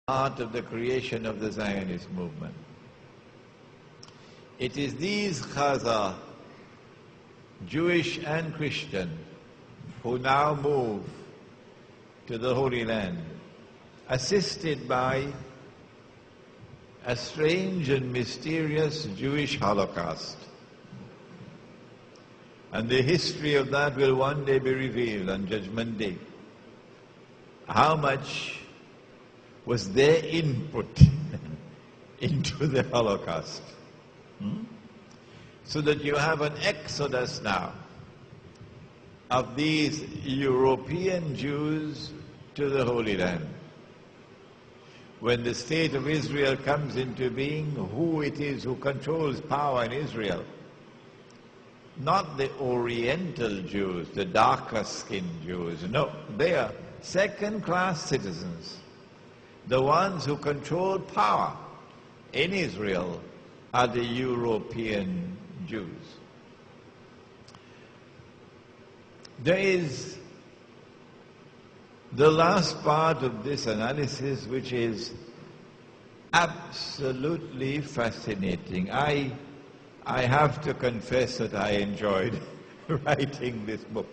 part of the creation of the Zionist movement. It is these Khaza, Jewish and Christian, who now move to the Holy Land, assisted by a strange and mysterious Jewish Holocaust. And the history of that will one day be revealed on Judgment Day. How much was their input into the Holocaust? So that you have an exodus now of these European Jews to the Holy Land. When the state of Israel comes into being, who it is who controls power in Israel? Not the Oriental Jews, the darker-skinned Jews. No, they are second-class citizens. The ones who control power in Israel are the European Jews. There is the last part of this analysis, which is absolutely fascinating. I have to confess that I enjoyed writing this book.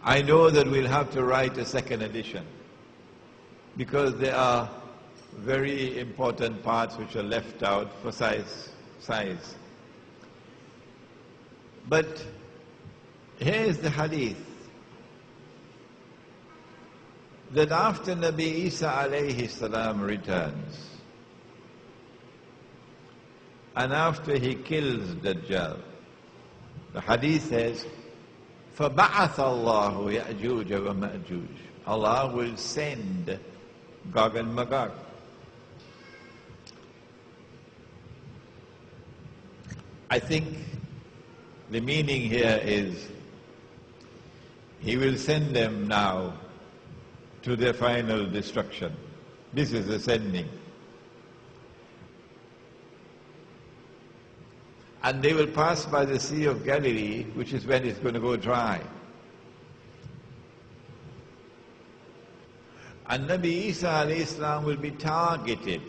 I know that we'll have to write a second edition because there are very important parts which are left out for size. But here's the hadith, that after Nabi Isa alayhi salam returns, and after he kills Dajjal, the hadith says, فَبَعَثَ اللَّهُ يَأْجُوجَ وَمَأْجُوجَ. Allah will send Gog and Magog. I think the meaning here is He will send them now to their final destruction. This is the sending. And they will pass by the Sea of Galilee, which is when it's going to go dry. And Nabi Isa alayhi salam will be targeted.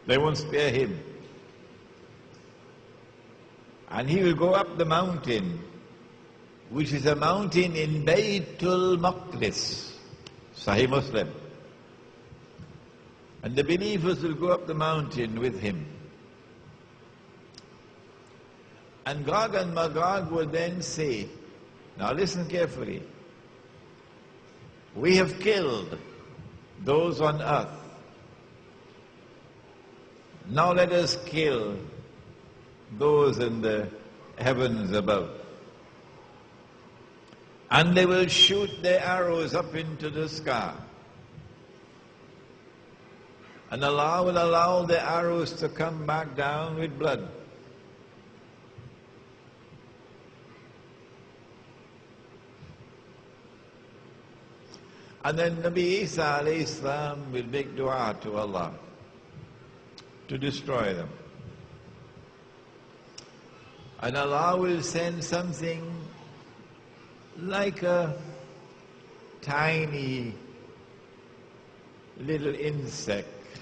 They won't spare him. And he will go up the mountain, which is a mountain in Baytul Maqdis, Sahih Muslim. And the believers will go up the mountain with him. And Gog and Magog will then say, now listen carefully, we have killed those on earth. Now let us kill those in the heavens above. And they will shoot their arrows up into the sky. And Allah will allow the arrows to come back down with blood. And then Nabi Isa alayhi salam will make dua to Allah to destroy them. And Allah will send something like a tiny little insect,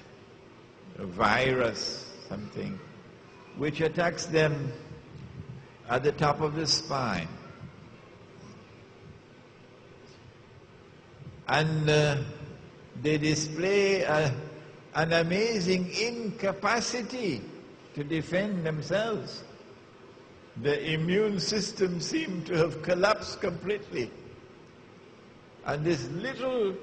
a virus, something, which attacks them at the top of the spine. And they display an amazing incapacity to defend themselves. The immune system seemed to have collapsed completely. And this little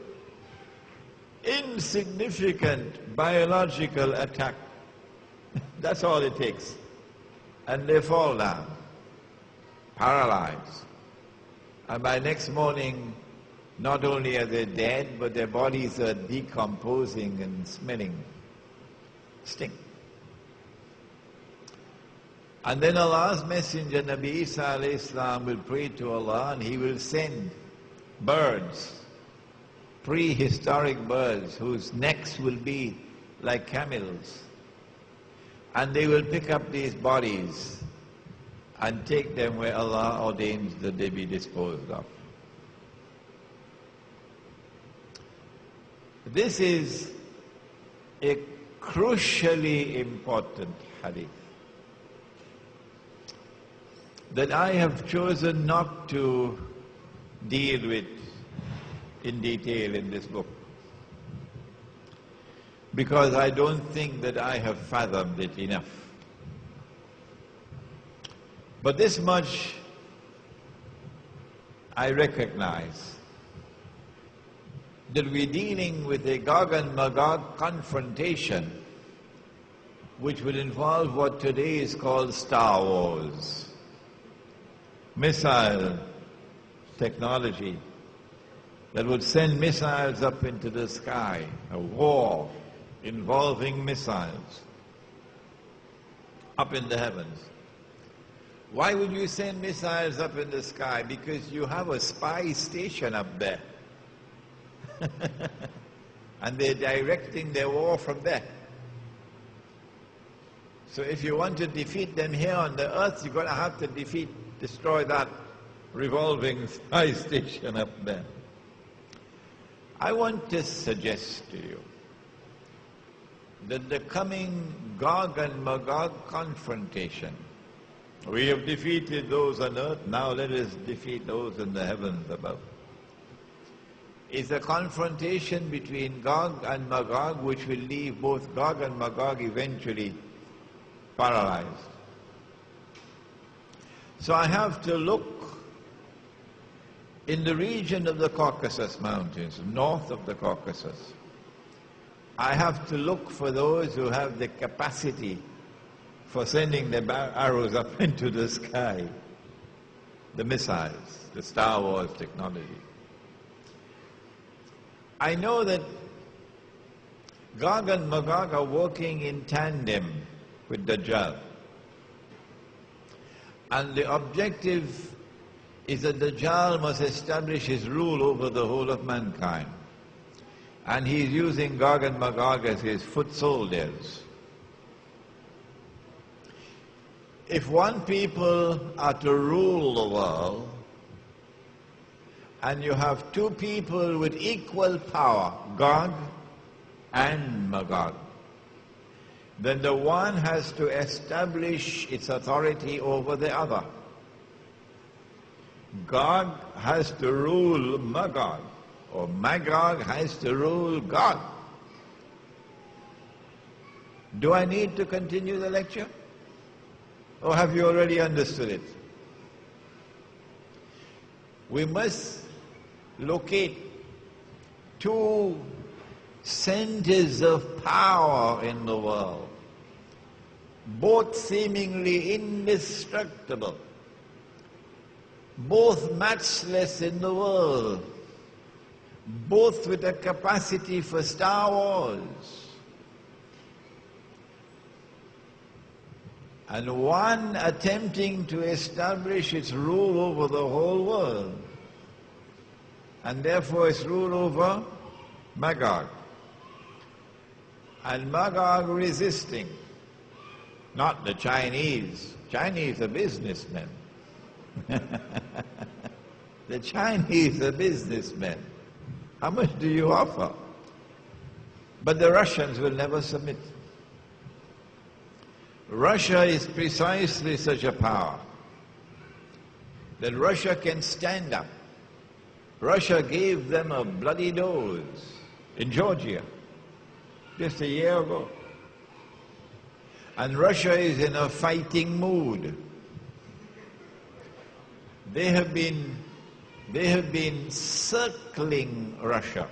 insignificant biological attack, that's all it takes. And they fall down, paralyzed. And by next morning, not only are they dead, but their bodies are decomposing and smelling stink. And then Allah's messenger, Nabi Isa alayhi salam, will pray to Allah and he will send birds, prehistoric birds, whose necks will be like camels. And they will pick up these bodies and take them where Allah ordains that they be disposed of. This is a crucially important hadith that I have chosen not to deal with in detail in this book, because I don't think that I have fathomed it enough. But this much I recognize, that we're dealing with a Gog and Magog confrontation which would involve what today is called Star Wars. Missile technology that would send missiles up into the sky, a war involving missiles up in the heavens. Why would you send missiles up in the sky? Because you have a spy station up there. And they're directing their war from there. So if you want to defeat them here on the earth, you're going to have to destroy that revolving spy station up there. I want to suggest to you that the coming Gog and Magog confrontation, we have defeated those on earth, now let us defeat those in the heavens above, is a confrontation between Gog and Magog which will leave both Gog and Magog eventually paralyzed. So I have to look in the region of the Caucasus Mountains, north of the Caucasus. I have to look for those who have the capacity for sending the arrows up into the sky, the missiles, the Star Wars technology. I know that Gog and Magog are working in tandem with Dajjal. And the objective is that Dajjal must establish his rule over the whole of mankind. And he's using Gog and Magog as his foot soldiers. If one people are to rule the world, and you have two people with equal power, Gog and Magog, then the one has to establish its authority over the other. Gog has to rule Magog, or Magog has to rule Gog. Do I need to continue the lecture? Or have you already understood it? We must locate two centers of power in the world, both seemingly indestructible, both matchless in the world, both with a capacity for Star Wars, and one attempting to establish its rule over the whole world, and therefore its rule over Magog, and Magog resisting. Not the Chinese. Chinese are businessmen. The Chinese are businessmen. How much do you offer? But the Russians will never submit. Russia is precisely such a power that Russia can stand up. Russia gave them a bloody dose in Georgia just a year ago. And Russia is in a fighting mood. They have been circling Russia.